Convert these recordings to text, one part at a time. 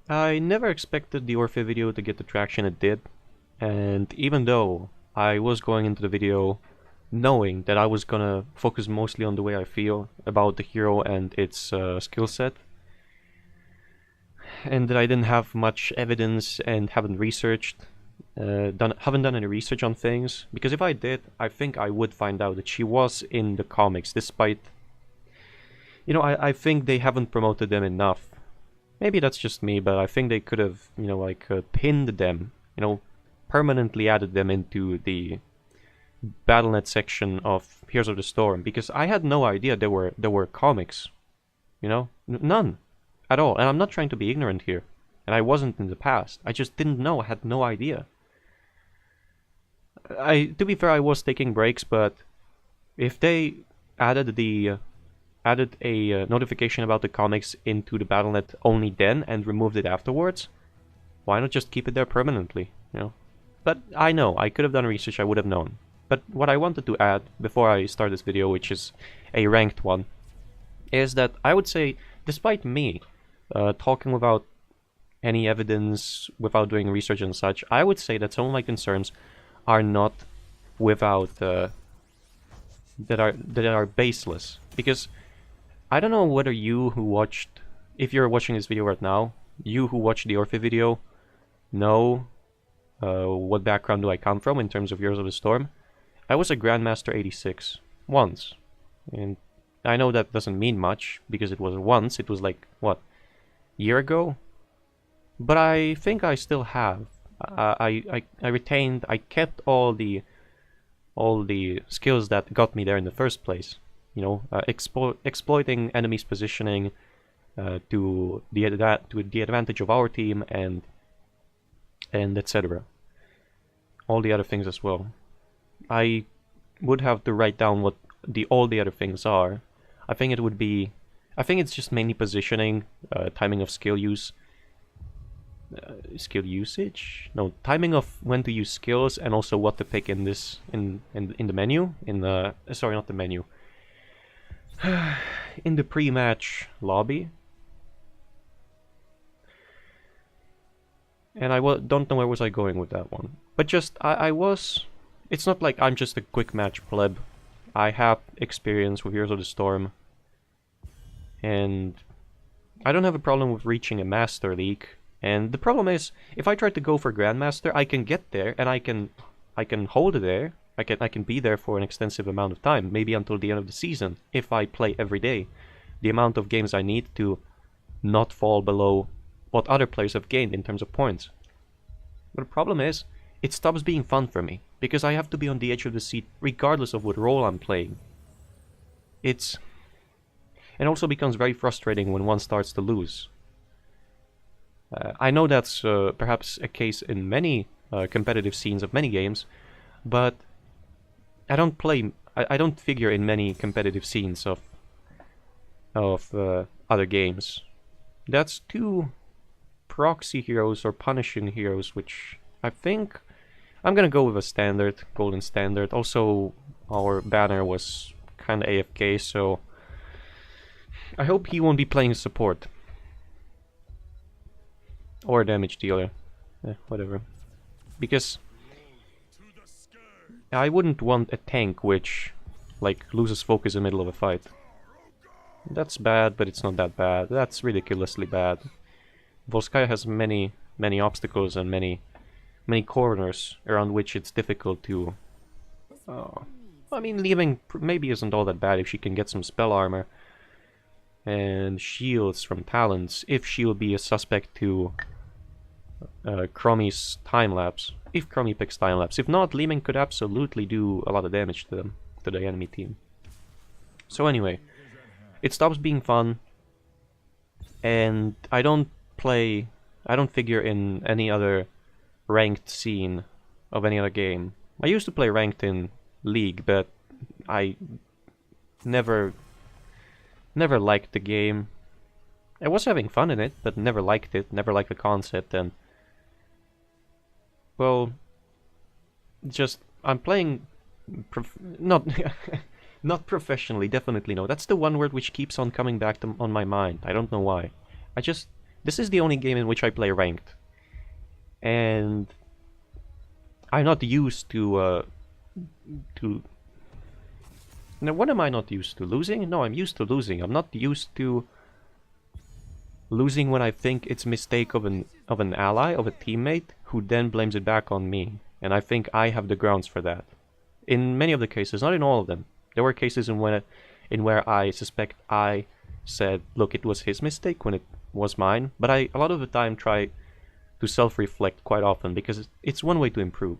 I never expected the Orphe video to get the traction it did, and even though I was going into the video knowing that I was gonna focus mostly on the way I feel about the hero and its skill set, and that I didn't have much evidence and haven't done any research on things, because if I did, I think I would find out that she was in the comics, despite, I think they haven't promoted them enough. Maybe that's just me, but I think they could have, pinned them, permanently added them into the Battle.net section of Heroes of the Storm, because I had no idea there were comics, none at all. And I'm not trying to be ignorant here, and I wasn't in the past. I just didn't know. I had no idea. To be fair, I was taking breaks, but if they added a notification about the comics into the Battle.net only then and removed it afterwards, why not just keep it there permanently, But I know, I could have done research, I would have known. But what I wanted to add before I start this video, which is a ranked one, is that I would say, despite me talking without any evidence, without doing research and such, I would say that some of my concerns are not without that are baseless. Because I don't know whether you who watched, if you're watching this video right now, you who watched the Orphe video know what background do I come from in terms of Heroes of the Storm. I was a Grandmaster 86 once, and I know that doesn't mean much because it was once. It was like, what, year ago? But I think I still have. I retained, I kept all the skills that got me there in the first place. Exploiting enemies' positioning to the advantage of our team, and etc. All the other things as well. I would have to write down what all the other things are. I think it's just mainly positioning, timing of skill use, skill usage. No, timing of when to use skills, and also what to pick in the menu. Sorry, not the menu. In the pre-match lobby. And I don't know where was I going with that one. But just, it's not like I'm just a quick match pleb. I have experience with Heroes of the Storm. And I don't have a problem with reaching a Master League. And the problem is, if I try to go for Grandmaster, I can get there, and I can hold it there. I can be there for an extensive amount of time, maybe until the end of the season, if I play every day. The amount of games I need to not fall below what other players have gained in terms of points. But the problem is, it stops being fun for me, because I have to be on the edge of the seat regardless of what role I'm playing. It also becomes very frustrating when one starts to lose. I know that's perhaps a case in many competitive scenes of many games, but I don't figure in many competitive scenes of other games. That's two proxy heroes or punishing heroes, which I think I'm gonna go with a standard, golden standard. Also, our banner was kinda AFK, so I hope he won't be playing support. Or damage dealer. Whatever. Because I wouldn't want a tank which, loses focus in the middle of a fight. That's bad, but it's not that bad. That's ridiculously bad. Volskaya has many obstacles and many corners around which it's difficult to... I mean, li-ming maybe isn't all that bad if she can get some spell armor and shields from talents, if she'll be a suspect to Chromie's time-lapse. If Chromie picks time-lapse. If not, li-ming could absolutely do a lot of damage to them, to the enemy team. So anyway, it stops being fun, and I don't figure in any other ranked scene of any other game. I used to play ranked in League, but I never liked the game. I was having fun in it, but never liked it, never liked the concept, and well, just I'm playing not not professionally, definitely no. That's the one word which keeps on coming back on my mind. I don't know why. This is the only game in which I play ranked. And I'm not used to now, what am I not used to? Losing? No, I'm used to losing. I'm not used to losing when I think it's a mistake of an ally, of a teammate, who then blames it back on me. And I think I have the grounds for that. In many of the cases, not in all of them. There were cases in where I suspect I said, look, it was his mistake when it was mine. But I, a lot of the time, try to self-reflect quite often, because it's one way to improve.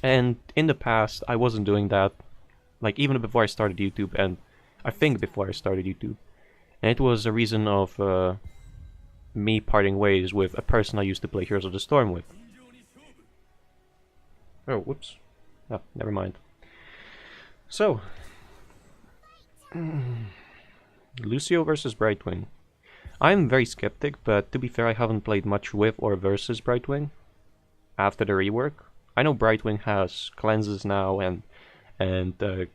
And in the past, I wasn't doing that. Like, even before I started YouTube, and I think before I started YouTube. And it was a reason of me parting ways with a person I used to play Heroes of the Storm with. Oh, whoops. Oh, never mind. So, Lucio versus Brightwing. I'm very skeptic, but to be fair, I haven't played much with or versus Brightwing after the rework. I know Brightwing has cleanses now and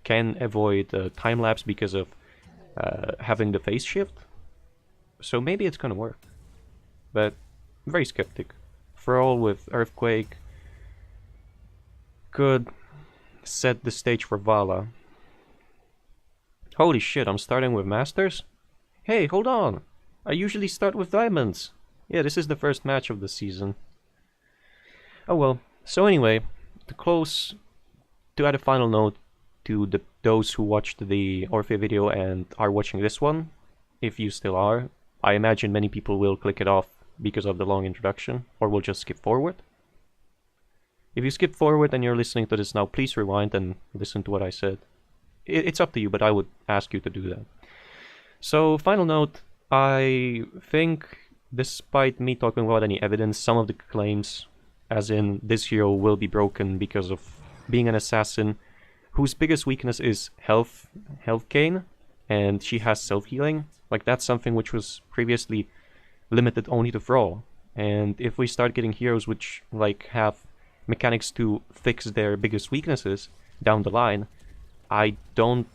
can avoid time lapse because of having the phase shift. So maybe it's gonna work. But I'm very skeptic. Thrall with Earthquake could set the stage for Vala. Holy shit, I'm starting with Masters? Hey, hold on! I usually start with Diamonds! Yeah, this is the first match of the season. Oh well. So anyway, to add a final note to those who watched the Orphea video and are watching this one, if you still are, I imagine many people will click it off because of the long introduction, or will just skip forward. If you skip forward and you're listening to this now, please rewind and listen to what I said. It's up to you, but I would ask you to do that. So, final note, I think, despite me talking about any evidence, some of the claims, as in this hero will be broken because of being an assassin whose biggest weakness is health gain, and she has self-healing, like that's something which was previously limited only to Thrall. And if we start getting heroes which like have mechanics to fix their biggest weaknesses down the line, I don't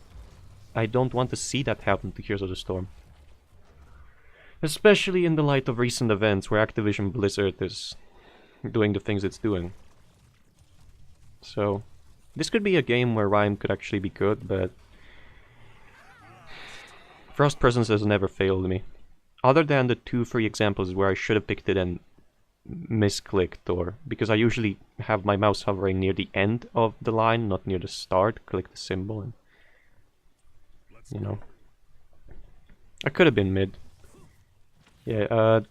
want to see that happen to Heroes of the Storm. Especially in the light of recent events where Activision Blizzard is doing the things it's doing. So, this could be a game where Rhyme could actually be good, but Frost Presence has never failed me. Other than the 2-3 examples where I should have picked it and misclicked, or because I usually have my mouse hovering near the end of the line, not near the start, click the symbol, and you know. I could have been mid. Yeah,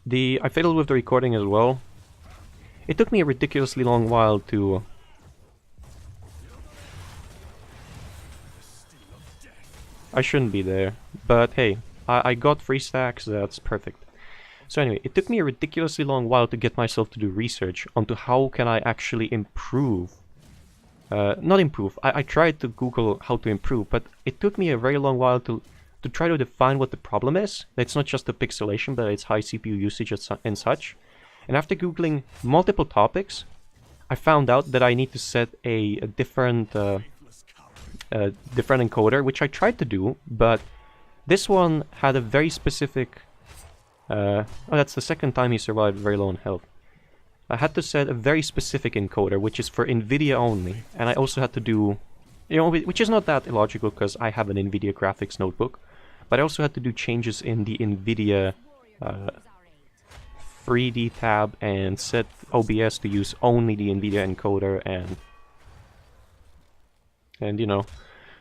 I failed with the recording as well. It took me a ridiculously long while to I shouldn't be there, but hey, I got 3 stacks, that's perfect. So anyway, it took me a ridiculously long while to get myself to do research onto how can I actually improve. Not improve, I tried to Google how to improve, but it took me a very long while to try to define what the problem is. It's not just the pixelation, but it's high CPU usage and such. And after Googling multiple topics, I found out that I need to set a different encoder, which I tried to do, but this one had a very specific... oh, that's the second time he survived very low on health. I had to set a very specific encoder, which is for NVIDIA only, and I also had to do... You know, which is not that illogical, because I have an NVIDIA graphics notebook, but I also had to do changes in the NVIDIA 3D tab and set OBS to use only the NVIDIA encoder and you know,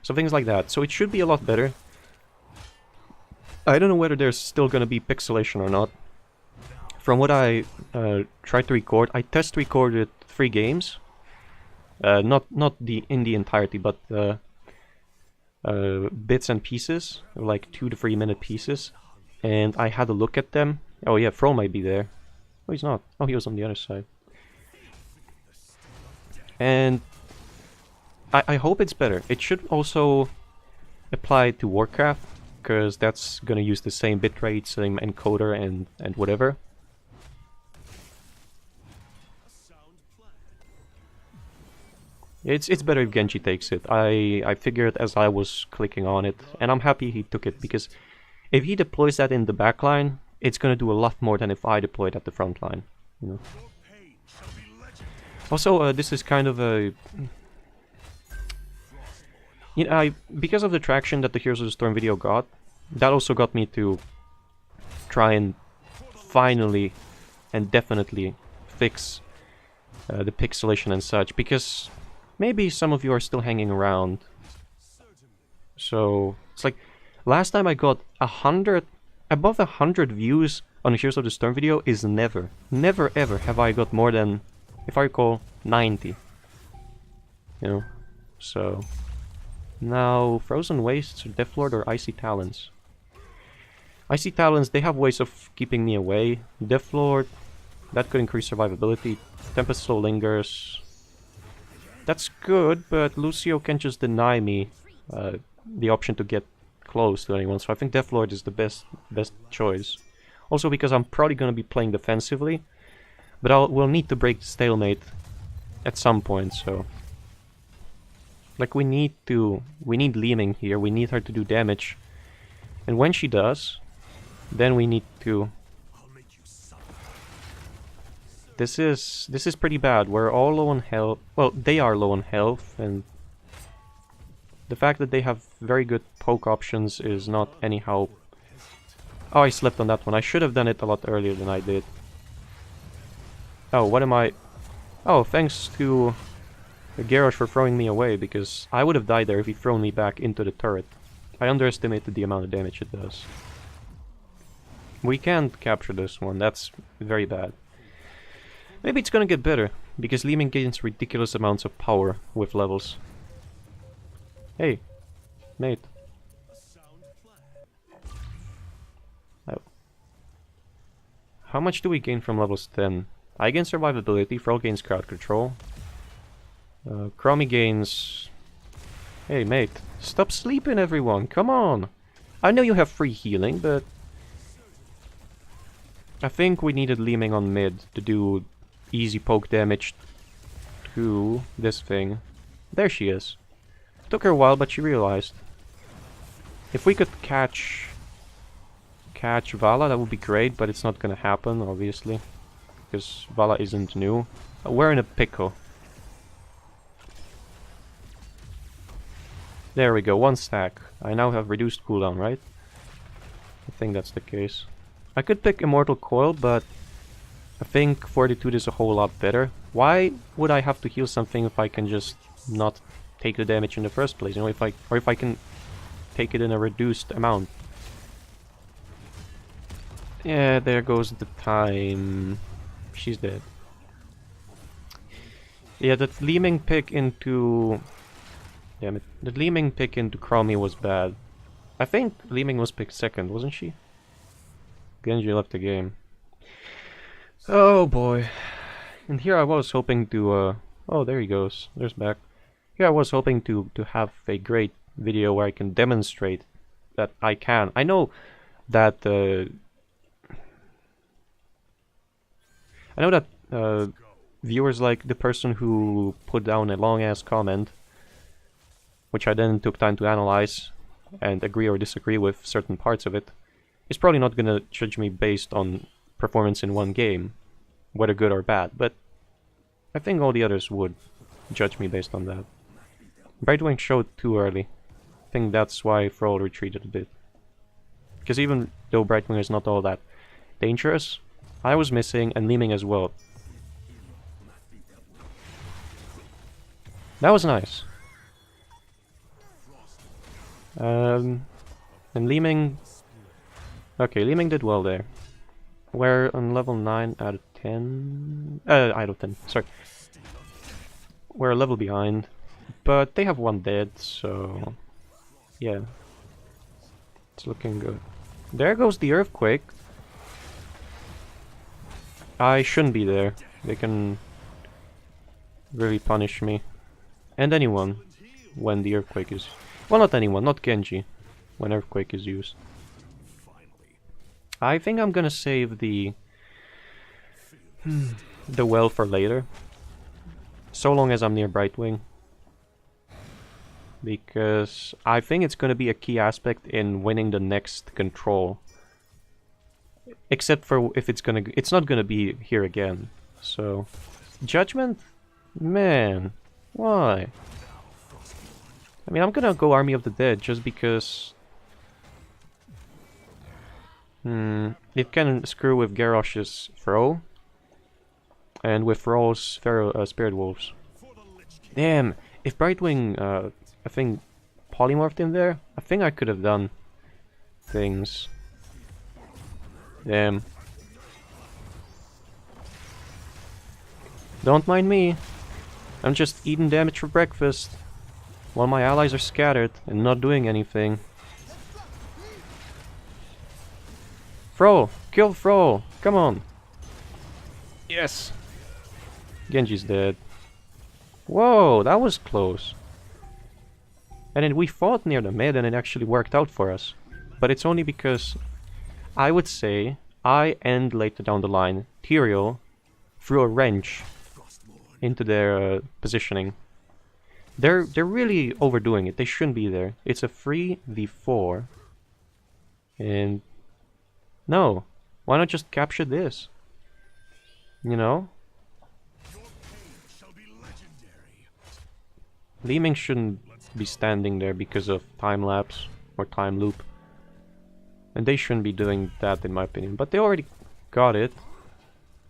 so things like that. So it should be a lot better. I don't know whether there's still gonna be pixelation or not. From what I tried to record, I test recorded 3 games. Not in the entirety, but bits and pieces, like 2 to 3 minute pieces, and I had a look at them. Oh yeah, Fro might be there. Oh, he's not. Oh, he was on the other side. And I hope it's better. It should also apply to Warcraft, because that's gonna use the same bitrate, same encoder, and whatever. It's better if Genji takes it. I figured as I was clicking on it, and I'm happy he took it, because if he deploys that in the backline, it's gonna do a lot more than if I deployed at the front line, you know. Also, this is kind of a... You know, because of the traction that the Heroes of the Storm video got, that also got me to try and finally and definitely fix the pixelation and such, because maybe some of you are still hanging around. So, it's like, last time I got above 100 views on a Heroes of the Storm video is never ever have I got more than, if I recall, 90. You know, so... Now, Frozen Wastes, or Deathlord, or Icy Talons. Icy Talons, they have ways of keeping me away. Deathlord, that could increase survivability. Tempest Slow lingers. That's good, but Lucio can just deny me the option to get close to anyone, so I think Deathlord is the best choice. Also because I'm probably going to be playing defensively, but we'll need to break the stalemate at some point, so... Like, we need li-ming here, we need her to do damage. And when she does, then we need to... This is pretty bad. We're all low on health. Well, they are low on health, and the fact that they have very good poke options is not anyhow... Oh, I slept on that one. I should have done it a lot earlier than I did. Oh, what am I... Oh, thanks to Garrosh for throwing me away, because I would have died there if he thrown me back into the turret. I underestimated the amount of damage it does. We can't capture this one, that's very bad. Maybe it's gonna get better, because li-ming gains ridiculous amounts of power with levels. Hey, mate. Oh. How much do we gain from levels 10? I gain survivability, Thrall gains crowd control. Chromie gains... Hey mate, stop sleeping everyone, come on! I know you have free healing, but... I think we needed li-ming on mid to do easy poke damage to this thing. There she is. Took her a while, but she realized. If we could catch Vala, that would be great, but it's not gonna happen, obviously. Because Vala isn't new. We're in a pickle. There we go, 1 stack. I now have reduced cooldown, right? I think that's the case. I could pick Immortal Coil, but I think Fortitude is a whole lot better. Why would I have to heal something if I can just not take the damage in the first place? You know, if I can take it in a reduced amount. Yeah, there goes the time. She's dead. Yeah, that li-ming pick into... Damn it. The li-ming pick into Chromie was bad. I think li-ming was picked second, wasn't she? Genji left the game. Oh boy. And here I was hoping to... Oh, there he goes. There's back. Here I was hoping to have a great video where I can demonstrate that I can. I know that... viewers like the person who put down a long-ass comment, which I then took time to analyze and agree or disagree with certain parts of it, is probably not gonna judge me based on performance in one game, whether good or bad, but I think all the others would judge me based on that. Brightwing showed too early. I think that's why Thrall retreated a bit. Because even though Brightwing is not all that dangerous, I was missing, and li-ming as well. That was nice. And li-ming... Okay, li-ming did well there. We're on level 9 out of 10... out of 10, sorry. We're a level behind. But they have 1 dead, so... Yeah. It's looking good. There goes the earthquake. I shouldn't be there. They can really punish me. And anyone when the earthquake is... Well, not anyone, not Genji, when earthquake is used. I think I'm gonna save the well for later. So long as I'm near Brightwing. Because I think it's gonna be a key aspect in winning the next control. Except for if it's gonna... It's not gonna be here again. So... Judgment? Man. Why? I mean, I'm gonna go Army of the Dead just because... it can screw with Garrosh's throw. And with Thrall's Spirit Wolves. Damn! If Brightwing, I think, polymorphed in there, I think I could have done things. Damn. Don't mind me. I'm just eating damage for breakfast. While my allies are scattered and not doing anything. Thrall! Kill Thrall! Come on! Yes! Genji's dead. Whoa, that was close. And then we fought near the mid and it actually worked out for us. But it's only because I would say I and later down the line Tyrael threw a wrench into their positioning. They're really overdoing it. They shouldn't be there. It's a 3v4. And no, why not just capture this? You know? Li-ming shouldn't be standing there because of time lapse or time loop. And they shouldn't be doing that in my opinion. But they already got it.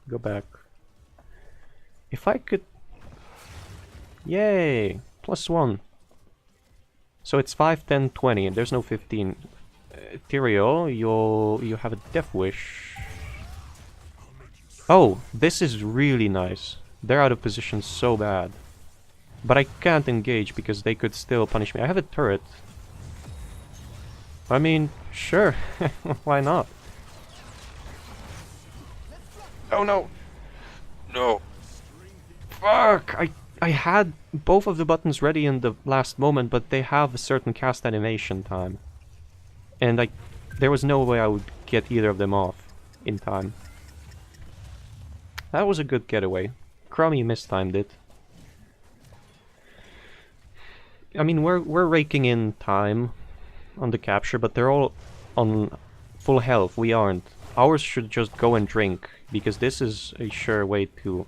Go back. If I could... Yay! +1. So it's 5, 10, 20 and there's no 15. Tyrael, you have a Death Wish. Oh, this is really nice. They're out of position so bad. But I can't engage because they could still punish me. I have a turret. I mean, sure. Why not? Oh no! No! Fuck! I had both of the buttons ready in the last moment, but they have a certain cast animation time. And there was no way I would get either of them off in time. That was a good getaway. Crummy mistimed it. I mean, we're raking in time on the capture, but they're all on full health. We aren't. Ours should just go and drink, because this is a sure way to...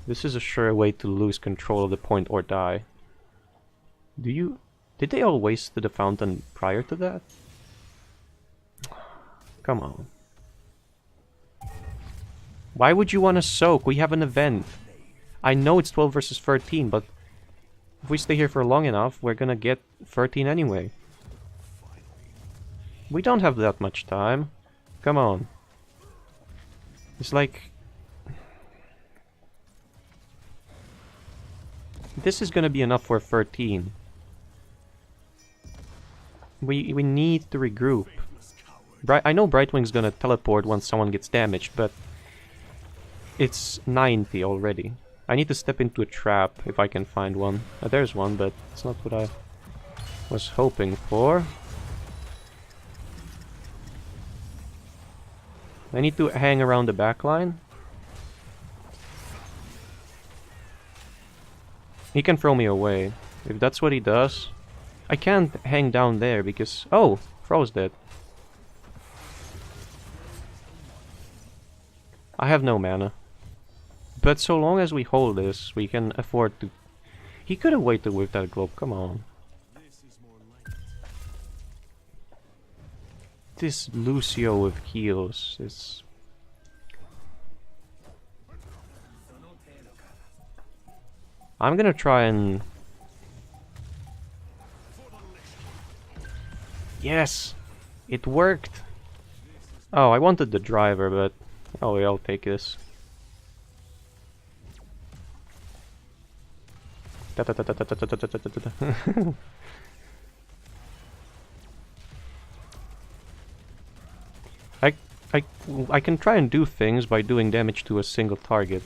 This is a sure way to lose control of the point or die. Did they all waste the fountain prior to that? Come on. Why would you want to soak? We have an event. I know it's 12 versus 13, but if we stay here for long enough, we're gonna get 13 anyway. We don't have that much time. Come on. It's like... This is gonna be enough for 13. We need to regroup. I know Brightwing's gonna teleport once someone gets damaged, but... It's 90 already. I need to step into a trap if I can find one. There's one, but it's not what I was hoping for. I need to hang around the back line. He can throw me away. If that's what he does. I can't hang down there because... Oh! Thrall's dead. I have no mana. But so long as we hold this, we can afford to... He could have waited with that globe, come on. This Lucio with heals is... I'm gonna try and... Yes! It worked! Oh, I wanted the driver, but... Oh, yeah, I'll take this. I can try and do things by doing damage to a single target.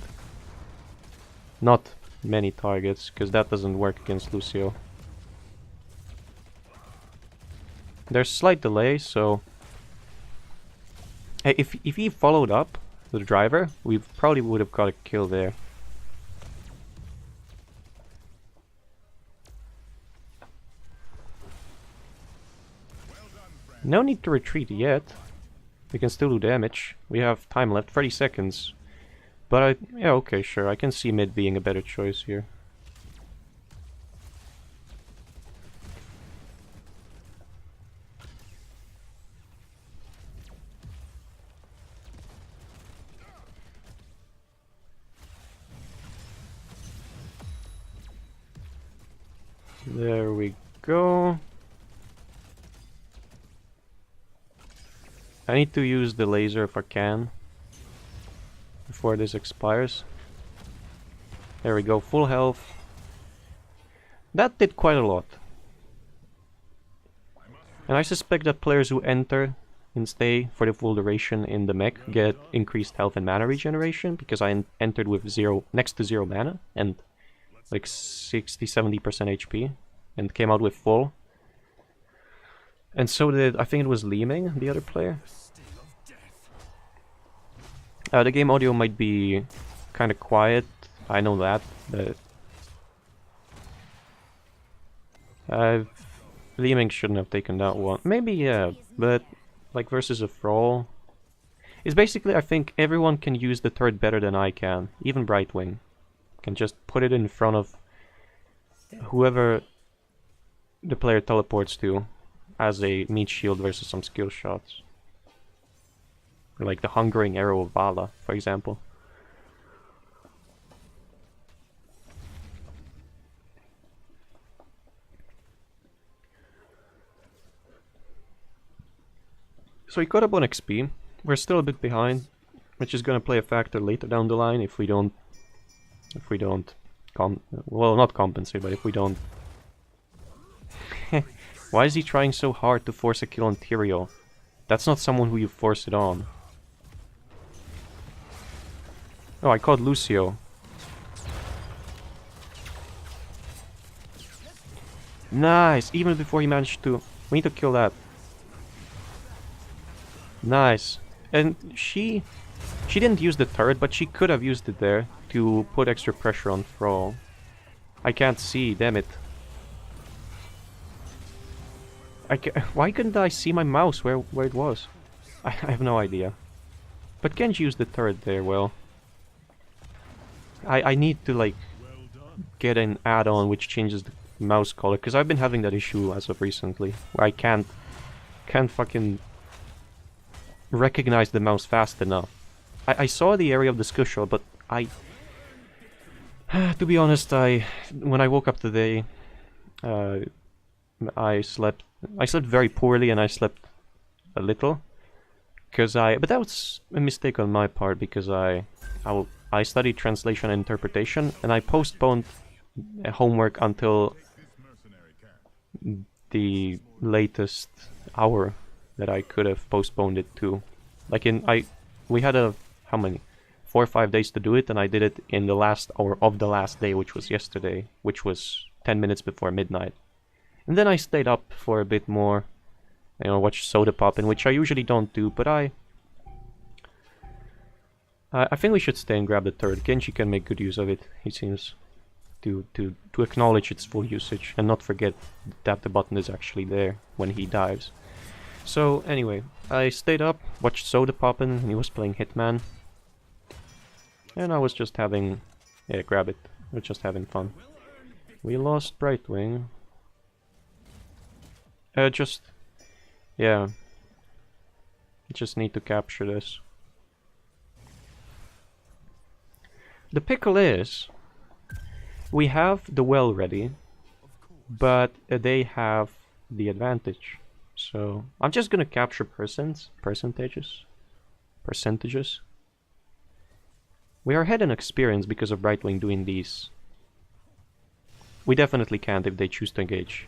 Not many targets, because that doesn't work against Lucio. There's slight delay, so... Hey, if he followed up the driver, we probably would have got a kill there. No need to retreat yet. We can still do damage. We have time left, 30 seconds. But yeah, okay, sure. I can see mid being a better choice here. There we go. I need to use the laser if I can before this expires. There we go, full health. That did quite a lot. And I suspect that players who enter and stay for the full duration in the mech get increased health and mana regeneration, because I entered with next to zero mana and like 60-70% HP and came out with full. And so did, I think it was li-ming, the other player. The game audio might be kind of quiet, I know that, but li-ming shouldn't have taken that one. Maybe, yeah, but like versus a Thrall. It's basically, I think everyone can use the turret better than I can. Even Brightwing can just put it in front of whoever the player teleports to as a meat shield versus some skill shots. Or like the Hungering Arrow of Vala, for example. So we caught up on XP. We're still a bit behind, which is gonna play a factor later down the line if we don't well, not compensate, but if we don't. Why is he trying so hard to force a kill on Tyrael? That's not someone who you force it on. Oh, I caught Lucio. Nice! Even before he managed to... We need to kill that. Nice. And she didn't use the turret, but she could have used it there to put extra pressure on Thrall. I can't see, damn it. Why couldn't I see my mouse where it was? I have no idea. But Genji used the turret there, well. I need to like get an add-on which changes the mouse color, because I've been having that issue as of recently, where I can't fucking recognize the mouse fast enough. I saw the area of the skill shot, but to be honest, when I woke up today, I slept very poorly, and I slept a little, but that was a mistake on my part, because I studied translation and interpretation, and I postponed homework until the latest hour that I could have postponed it to. Like we had how many? 4 or 5 days to do it, and I did it in the last hour of the last day, which was yesterday, which was 10 minutes before midnight. And then I stayed up for a bit more, you know, watched Soda Pop, in which I usually don't do, but I think we should stay and grab the turret. Genji can make good use of it, he seems to acknowledge its full usage and not forget that the button is actually there when he dives. So anyway, I stayed up, watched Soda Poppin', and he was playing Hitman. And I was just having... yeah, grab it. We're just having fun. We lost Brightwing. Yeah. Just need to capture this. The pickle is... we have the well ready, but they have the advantage. So I'm just gonna capture percentages. We are ahead in experience because of Brightwing doing these. We definitely can't if they choose to engage.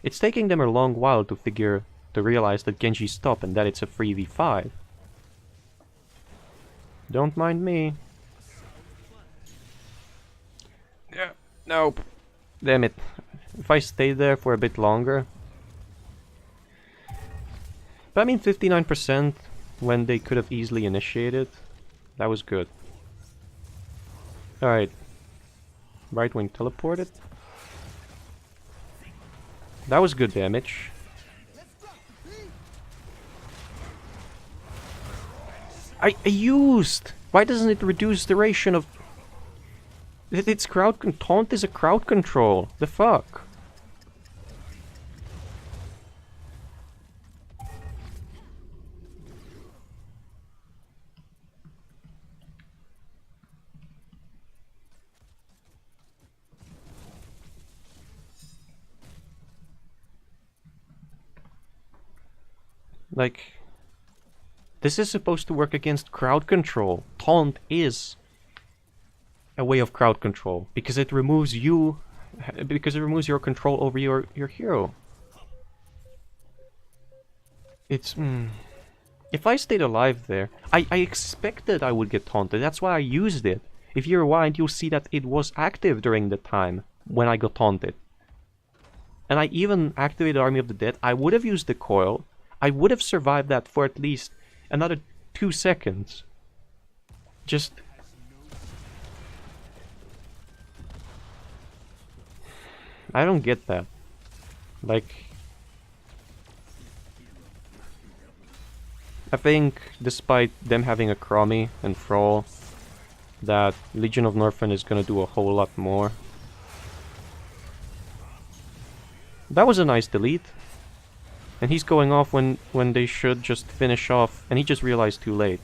It's taking them a long while to realize that Genji's top and that it's a 3v5. Don't mind me. Yeah, nope. Damn it. If I stayed there for a bit longer... but I mean 59% when they could have easily initiated. That was good. Alright. Brightwing teleported. That was good damage. I used! Why doesn't it reduce the duration of... It's taunt is a crowd control. The fuck? Like... This is supposed to work against crowd control. Taunt is a way of crowd control because it removes you, because it removes your control over your hero. It's if I stayed alive there, I expected I would get taunted. That's why I used it. If you rewind, you'll see that it was active during the time when I got taunted. And I even activated Army of the Dead. I would have used the coil. I would have survived that for at least another 2 seconds. Just... I don't get that. Like... I think, despite them having a Chromie and Thrall, that Legion of Northrend is gonna do a whole lot more. That was a nice delete. And he's going off when they should just finish off, and he just realized too late,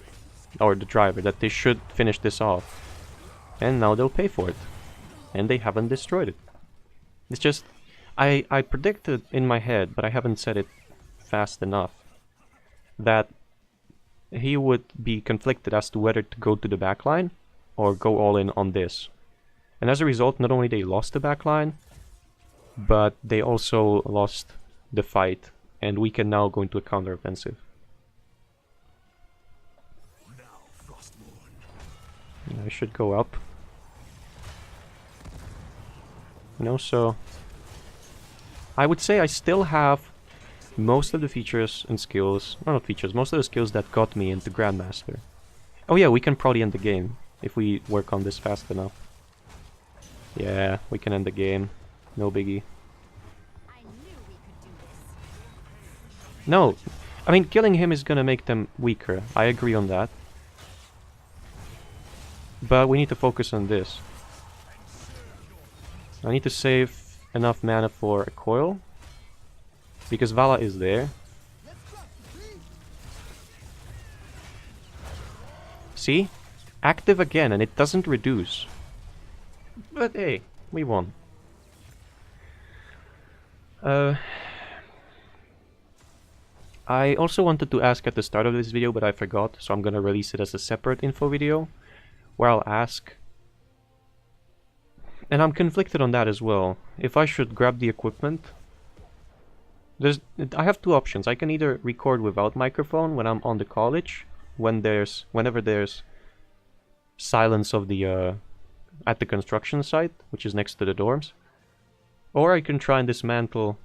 or the driver, that they should finish this off. And now they'll pay for it. And they haven't destroyed it. It's just, I predicted in my head, but I haven't said it fast enough, that he would be conflicted as to whether to go to the backline or go all in on this. And as a result, not only they lost the backline, but they also lost the fight. And we can now go into a counter-offensive. I should go up. You know, so... I would say I still have most of the features and skills... Well, not features, most of the skills that got me into Grandmaster. Oh yeah, we can probably end the game if we work on this fast enough. Yeah, we can end the game. No biggie. No, I mean, killing him is gonna make them weaker. I agree on that. But we need to focus on this. I need to save enough mana for a coil. Because Vala is there. See? Active again, and it doesn't reduce. But hey, we won. I also wanted to ask at the start of this video, but I forgot, so I'm gonna release it as a separate info video, where I'll ask, and I'm conflicted on that as well, if I should grab the equipment. I have two options. I can either record without microphone when I'm on the college, whenever there's silence of the at the construction site, which is next to the dorms, or I can try and dismantle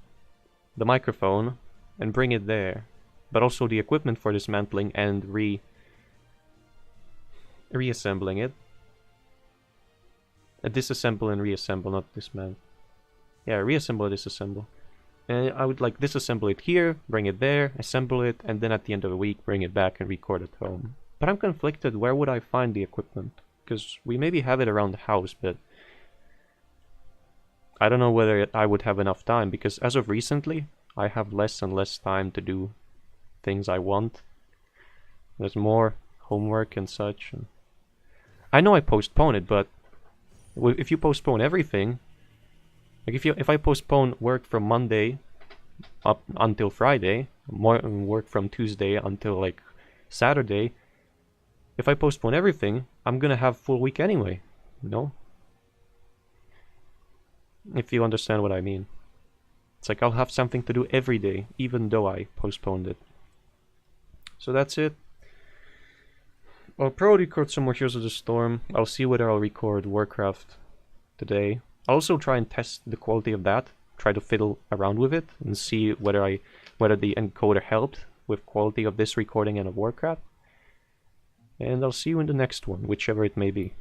the microphone and bring it there, but also the equipment for dismantling and reassembling it. Disassemble and reassemble, not dismantle. Yeah, reassemble, disassemble. And I would like disassemble it here, bring it there, assemble it, and then at the end of the week bring it back and record at home. But I'm conflicted, where would I find the equipment? Because we maybe have it around the house, but I don't know whether I would have enough time, because as of recently, I have less and less time to do things I want. There's more homework and such. And I know I postpone it, but if you postpone everything, like if I postpone work from Monday up until Friday, work from Tuesday until like Saturday, if I postpone everything, I'm gonna have full week anyway, you know? If you understand what I mean. It's like I'll have something to do every day, even though I postponed it. So that's it. I'll probably record some more Heroes of the Storm. I'll see whether I'll record Warcraft today. I'll also try and test the quality of that. Try to fiddle around with it and see whether the encoder helped with quality of this recording and of Warcraft. And I'll see you in the next one, whichever it may be.